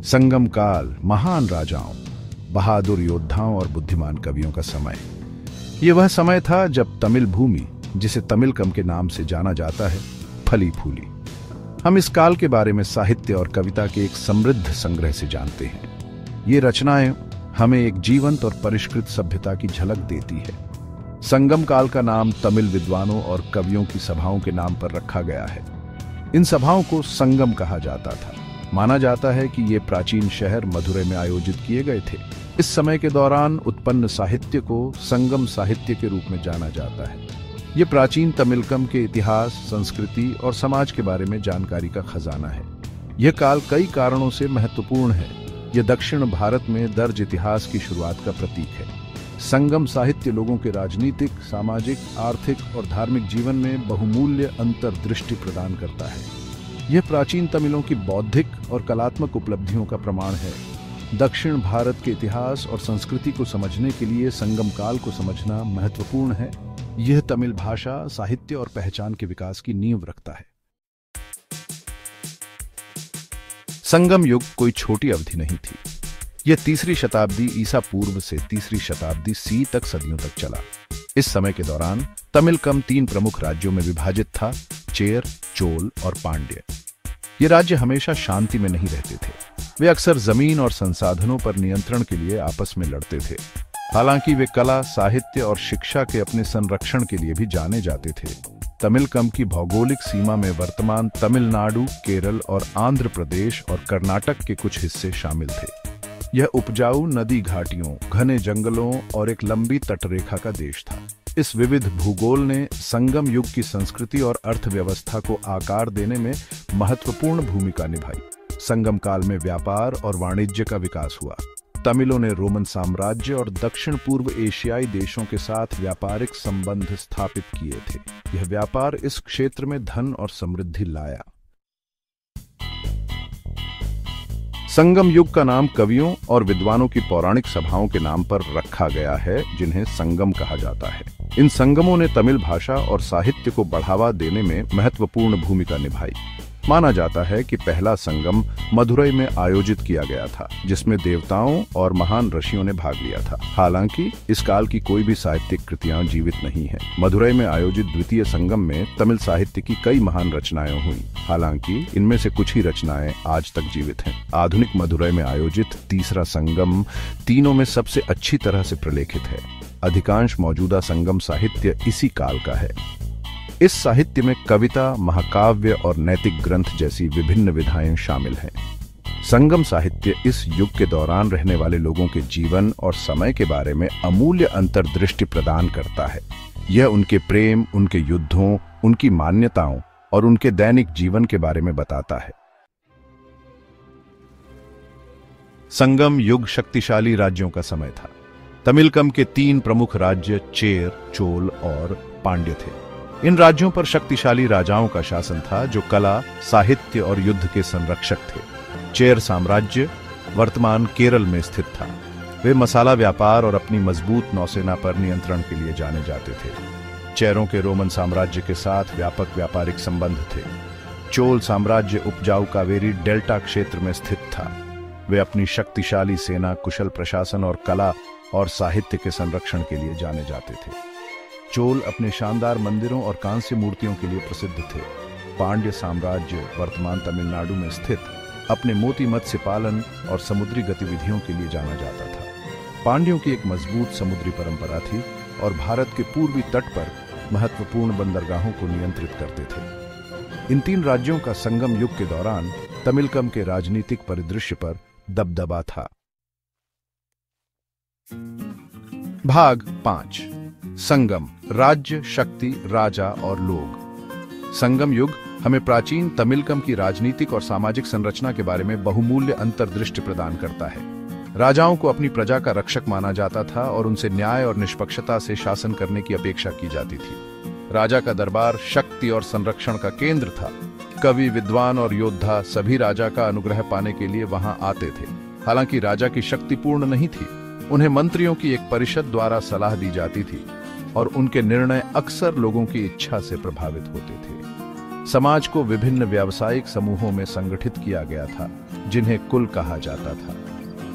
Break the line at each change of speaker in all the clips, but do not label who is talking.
संगम काल महान राजाओं, बहादुर योद्धाओं और बुद्धिमान कवियों का समय। ये वह समय था जब तमिल भूमि, जिसे तमिलकम के नाम से जाना जाता है, फली फूली। हम इस काल के बारे में साहित्य और कविता के एक समृद्ध संग्रह से जानते हैं। ये रचनाएं हमें एक जीवंत और परिष्कृत सभ्यता की झलक देती है। संगम काल का नाम तमिल विद्वानों और कवियों की सभाओं के नाम पर रखा गया है। इन सभाओं को संगम कहा जाता था। माना जाता है कि ये प्राचीन शहर मदुरै में आयोजित किए गए थे। इस समय के दौरान उत्पन्न साहित्य को संगम साहित्य के रूप में जाना जाता है। ये प्राचीन तमिलकम के इतिहास, संस्कृति और समाज के बारे में जानकारी का खजाना है। यह काल कई कारणों से महत्वपूर्ण है। यह दक्षिण भारत में दर्ज इतिहास की शुरुआत का प्रतीक है। संगम साहित्य लोगों के राजनीतिक, सामाजिक, आर्थिक और धार्मिक जीवन में बहुमूल्य अंतर्दृष्टि प्रदान करता है। यह प्राचीन तमिलों की बौद्धिक और कलात्मक उपलब्धियों का प्रमाण है। दक्षिण भारत के इतिहास और संस्कृति को समझने के लिए संगम काल को समझना महत्वपूर्ण है। यह तमिल भाषा, साहित्य और पहचान के विकास की नींव रखता है। संगम युग कोई छोटी अवधि नहीं थी। यह 3री शताब्दी ईसा पूर्व से 3री शताब्दी सी तक सदियों तक चला। इस समय के दौरान तमिलकम 3 प्रमुख राज्यों में विभाजित था: चेर, चोल और पांड्य। ये राज्य हमेशा शांति में नहीं रहते थे। वे अक्सर जमीन और संसाधनों पर नियंत्रण के लिए आपस में लड़ते थे। हालांकि वे कला, साहित्य और शिक्षा के अपने संरक्षण के लिए भी जाने जाते थे। तमिलकम की भौगोलिक सीमा में वर्तमान तमिलनाडु, केरल और आंध्र प्रदेश और कर्नाटक के कुछ हिस्से शामिल थे। यह उपजाऊ नदी घाटियों, घने जंगलों और एक लंबी तटरेखा का देश था। इस विविध भूगोल ने संगम युग की संस्कृति और अर्थव्यवस्था को आकार देने में महत्वपूर्ण भूमिका निभाई। संगम काल में व्यापार और वाणिज्य का विकास हुआ। तमिलों ने रोमन साम्राज्य और दक्षिण पूर्व एशियाई देशों के साथ व्यापारिक संबंध स्थापित किए थे। यह व्यापार इस क्षेत्र में धन और समृद्धि लाया। संगम युग का नाम कवियों और विद्वानों की पौराणिक सभाओं के नाम पर रखा गया है, जिन्हें संगम कहा जाता है। इन संगमों ने तमिल भाषा और साहित्य को बढ़ावा देने में महत्वपूर्ण भूमिका निभाई। माना जाता है कि पहला संगम मदुरै में आयोजित किया गया था, जिसमें देवताओं और महान ऋषियों ने भाग लिया था। हालांकि इस काल की कोई भी साहित्यिक कृतियां जीवित नहीं है। मदुरै में आयोजित द्वितीय संगम में तमिल साहित्य की कई महान रचनाएं हुई। हालांकि इनमें से कुछ ही रचनाएं आज तक जीवित हैं। आधुनिक मदुरै में आयोजित तीसरा संगम तीनों में सबसे अच्छी तरह से प्रलेखित है। अधिकांश मौजूदा संगम साहित्य इसी काल का है। इस साहित्य में कविता, महाकाव्य और नैतिक ग्रंथ जैसी विभिन्न विधाएं शामिल हैं। संगम साहित्य इस युग के दौरान रहने वाले लोगों के जीवन और समय के बारे में अमूल्य अंतर्दृष्टि प्रदान करता है। यह उनके प्रेम, उनके युद्धों, उनकी मान्यताओं और उनके दैनिक जीवन के बारे में बताता है। संगम युग शक्तिशाली राज्यों का समय था। तमिलकम के 3 प्रमुख राज्य चेर, चोल और पांड्य थे। इन राज्यों पर शक्तिशाली राजाओं का शासन था, जो कला, साहित्य और युद्ध के संरक्षक थे। चेर साम्राज्य वर्तमान केरल में स्थित था। वे मसाला व्यापार और अपनी मजबूत नौसेना पर नियंत्रण के लिए जाने जाते थे। चेरों के रोमन साम्राज्य के साथ व्यापक व्यापारिक संबंध थे। चोल साम्राज्य उपजाऊ कावेरी डेल्टा क्षेत्र में स्थित था। वे अपनी शक्तिशाली सेना, कुशल प्रशासन और कला और साहित्य के संरक्षण के लिए जाने जाते थे। चोल अपने शानदार मंदिरों और कांस्य मूर्तियों के लिए प्रसिद्ध थे। पांड्य साम्राज्य वर्तमान तमिलनाडु में स्थित अपने मोती मत्स्य पालन और समुद्री गतिविधियों के लिए जाना जाता था। पांड्यों की एक मजबूत समुद्री परंपरा थी और भारत के पूर्वी तट पर महत्वपूर्ण बंदरगाहों को नियंत्रित करते थे। इन 3 राज्यों का संगम युग के दौरान तमिलकम के राजनीतिक परिदृश्य पर दबदबा था। भाग 5। संगम, राज्य, शक्ति, राजा और लोग। संगम युग हमें प्राचीन तमिलकम की राजनीतिक और सामाजिक संरचना के बारे में बहुमूल्य अंतर्दृष्टि प्रदान करता है। राजाओं को अपनी प्रजा का रक्षक माना जाता था और उनसे न्याय और निष्पक्षता से शासन करने की अपेक्षा की जाती थी। राजा का दरबार शक्ति और संरक्षण का केंद्र था। कवि, विद्वान और योद्धा सभी राजा का अनुग्रह पाने के लिए वहां आते थे। हालांकि राजा की शक्ति पूर्ण नहीं थी। उन्हें मंत्रियों की एक परिषद द्वारा सलाह दी जाती थी और उनके निर्णय अक्सर लोगों की इच्छा से प्रभावित होते थे। समाज को विभिन्न व्यावसायिक समूहों में संगठित किया गया था, जिन्हें कुल कहा जाता था।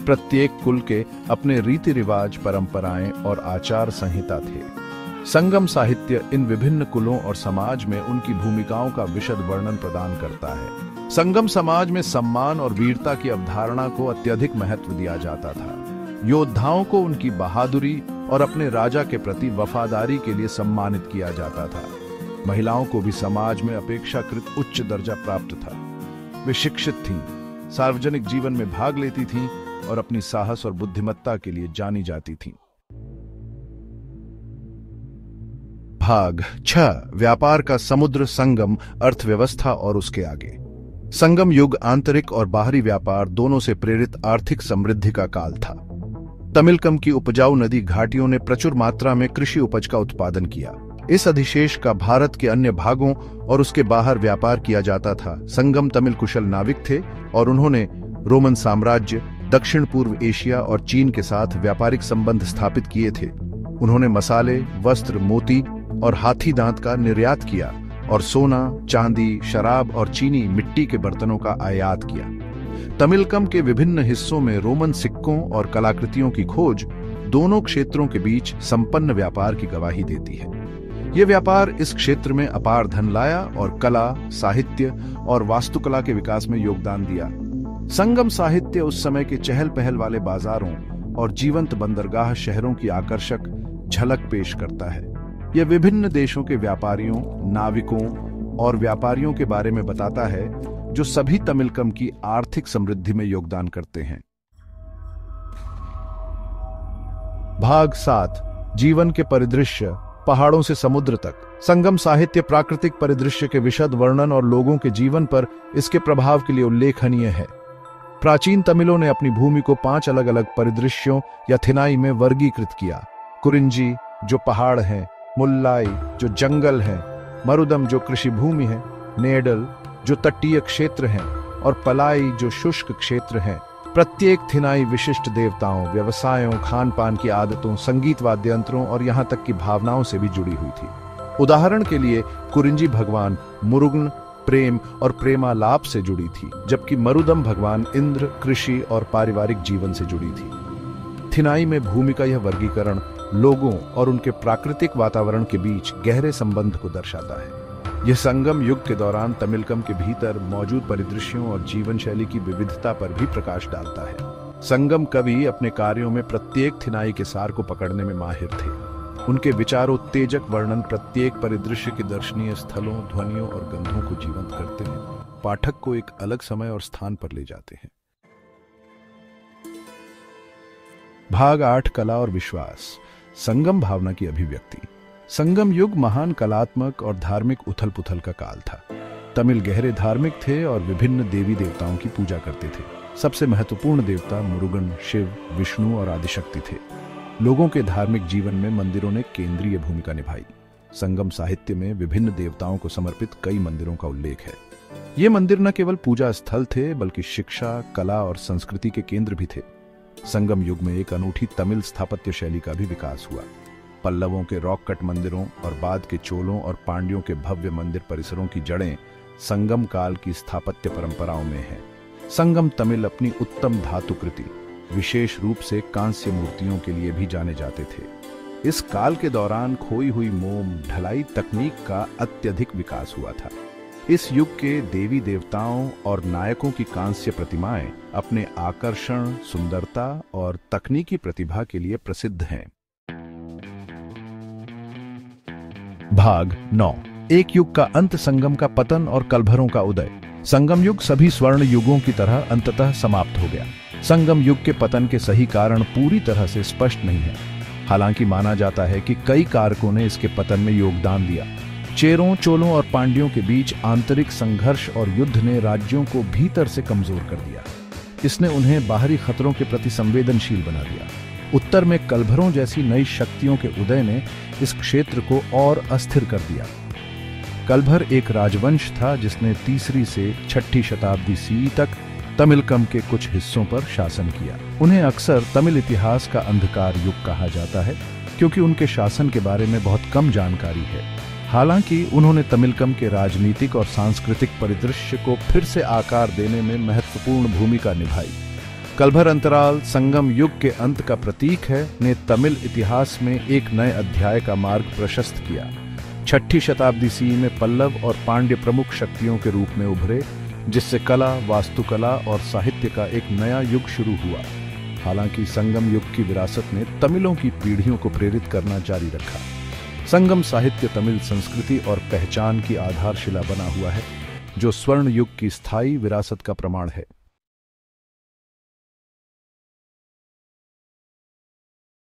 प्रत्येक कुल के अपने रीति रिवाज, परंपराएं और आचार संहिता थे। संगम साहित्य इन विभिन्न कुलों और समाज में उनकी भूमिकाओं का विशद वर्णन प्रदान करता है। संगम समाज में सम्मान और वीरता की अवधारणा को अत्यधिक महत्व दिया जाता था। योद्धाओं को उनकी बहादुरी और अपने राजा के प्रति वफादारी के लिए सम्मानित किया जाता था। महिलाओं को भी समाज में अपेक्षाकृत उच्च दर्जा प्राप्त था। वे शिक्षित थीं, सार्वजनिक जीवन में भाग लेती थीं और अपनी साहस और बुद्धिमत्ता के लिए जानी जाती थीं। भाग 6 व्यापार का समुद्र, संगम, अर्थव्यवस्था और उसके आगे। संगम युग आंतरिक और बाहरी व्यापार दोनों से प्रेरित आर्थिक समृद्धि का काल था। तमिलकम की उपजाऊ नदी घाटियों ने प्रचुर मात्रा में कृषि उपज का उत्पादन किया। इस अधिशेष का भारत के अन्य भागों और उसके बाहर व्यापार किया जाता था। संगम तमिल कुशल नाविक थे और उन्होंने रोमन साम्राज्य, दक्षिण पूर्व एशिया और चीन के साथ व्यापारिक संबंध स्थापित किए थे। उन्होंने मसाले, वस्त्र, मोती और हाथी दांत का निर्यात किया और सोना, चांदी, शराब और चीनी मिट्टी के बर्तनों का आयात किया। तमिलकम के विभिन्न हिस्सों में रोमन सिक्कों और कलाकृतियों की खोज दोनों क्षेत्रों के बीच संपन्न व्यापार की गवाही देती है। यह व्यापार इस क्षेत्र में अपार धन लाया और कला, साहित्य और वास्तुकला के विकास में योगदान दिया। संगम साहित्य उस समय के चहल पहल वाले बाजारों और जीवंत बंदरगाह शहरों की आकर्षक झलक पेश करता है। यह विभिन्न देशों के व्यापारियों, नाविकों और व्यापारियों के बारे में बताता है, जो सभी तमिलकम की आर्थिक समृद्धि में योगदान करते हैं। भाग 7 जीवन के परिदृश्य, पहाड़ों से समुद्र तक। संगम साहित्य प्राकृतिक परिदृश्य के विशद वर्णन और लोगों के जीवन पर इसके प्रभाव के लिए उल्लेखनीय है। प्राचीन तमिलों ने अपनी भूमि को 5 अलग अलग परिदृश्यों या थिनाई में वर्गीकृत किया। कुरिंजी, जो पहाड़ है, मुल्लाई, जो जंगल है, मरुदम, जो कृषि भूमि है, नेडल, जो तटीय क्षेत्र हैं, और पलाई, जो शुष्क क्षेत्र हैं। प्रत्येक थिनाई विशिष्ट देवताओं, व्यवसायों, खान पान की आदतों, संगीत वाद्य यंत्रों और यहाँ तक कि भावनाओं से भी जुड़ी हुई थी। उदाहरण के लिए कुरिंजी भगवान मुरुगन प्रेम और प्रेमालाप से जुड़ी थी, जबकि मरुदम भगवान इंद्र, कृषि और पारिवारिक जीवन से जुड़ी थी। थिनाई में भूमि का यह वर्गीकरण लोगों और उनके प्राकृतिक वातावरण के बीच गहरे संबंध को दर्शाता है। यह संगम युग के दौरान तमिलकम के भीतर मौजूद परिदृश्यों और जीवन शैली की विविधता पर भी प्रकाश डालता है। संगम कवि अपने कार्यों में प्रत्येक थिनाई के सार को पकड़ने में माहिर थे। उनके विचारोत्तेजक वर्णन प्रत्येक परिदृश्य के दर्शनीय स्थलों, ध्वनियों और गंधों को जीवंत करते हैं, पाठक को एक अलग समय और स्थान पर ले जाते हैं। भाग 8 कला और विश्वास, संगम भावना की अभिव्यक्ति। संगम युग महान कलात्मक और धार्मिक उथल पुथल का काल था। तमिल गहरे धार्मिक थे और विभिन्न देवी देवताओं की पूजा करते थे। सबसे महत्वपूर्ण देवता मुरुगन, शिव, विष्णु और आदिशक्ति थे। लोगों के धार्मिक जीवन में मंदिरों ने केंद्रीय भूमिका निभाई। संगम साहित्य में विभिन्न देवताओं को समर्पित कई मंदिरों का उल्लेख है। ये मंदिर न केवल पूजा स्थल थे, बल्कि शिक्षा, कला और संस्कृति के केंद्र भी थे। संगम युग में एक अनूठी तमिल स्थापत्य शैली का भी विकास हुआ। पल्लवों के रॉक कट मंदिरों और बाद के चोलों और पांड्यों के भव्य मंदिर परिसरों की जड़ें संगम काल की स्थापत्य परंपराओं में हैं। संगम तमिल अपनी उत्तम धातुकृति, विशेष रूप से कांस्य मूर्तियों के लिए भी जाने जाते थे। इस काल के दौरान खोई हुई मोम ढलाई तकनीक का अत्यधिक विकास हुआ था। इस युग के देवी देवताओं और नायकों की कांस्य प्रतिमाएं अपने आकर्षण, सुंदरता और तकनीकी प्रतिभा के लिए प्रसिद्ध हैं। भाग 9 एक युग का अंत, संगम का पतन और कलभरों का उदय। संगम युग सभी स्वर्ण युगों की तरह अंततः समाप्त हो गया। संगम युग के पतन के सही कारण पूरी तरह से स्पष्ट नहीं है। हालांकि माना जाता है कि कई कारकों ने इसके पतन में योगदान दिया। चेरों, चोलों और पांड्यों के बीच आंतरिक संघर्ष और युद्ध ने राज्यों को भीतर से कमजोर कर दिया। इसने उन्हें बाहरी खतरों के प्रति संवेदनशील बना दिया। उत्तर में कलभरों जैसी नई शक्तियों के उदय ने इस क्षेत्र को और अस्थिर कर दिया। कलभर एक राजवंश था जिसने 3री से 6ठी शताब्दी सी तक तमिलकम के कुछ हिस्सों पर शासन किया। उन्हें अक्सर तमिल इतिहास का अंधकार युग कहा जाता है, क्योंकि उनके शासन के बारे में बहुत कम जानकारी है। हालांकि उन्होंने तमिलकम के राजनीतिक और सांस्कृतिक परिदृश्य को फिर से आकार देने में महत्वपूर्ण भूमिका निभाई। कलभर अंतराल संगम युग के अंत का प्रतीक है, ने तमिल इतिहास में एक नए अध्याय का मार्ग प्रशस्त किया। 6ठी शताब्दी सी में पल्लव और पांड्य प्रमुख शक्तियों के रूप में उभरे, जिससे कला, वास्तुकला और साहित्य का एक नया युग शुरू हुआ। हालांकि संगम युग की विरासत ने तमिलों की पीढ़ियों को प्रेरित करना जारी रखा। संगम साहित्य तमिल संस्कृति और पहचान की आधारशिला बना हुआ है, जो स्वर्ण युग की स्थायी विरासत का प्रमाण है।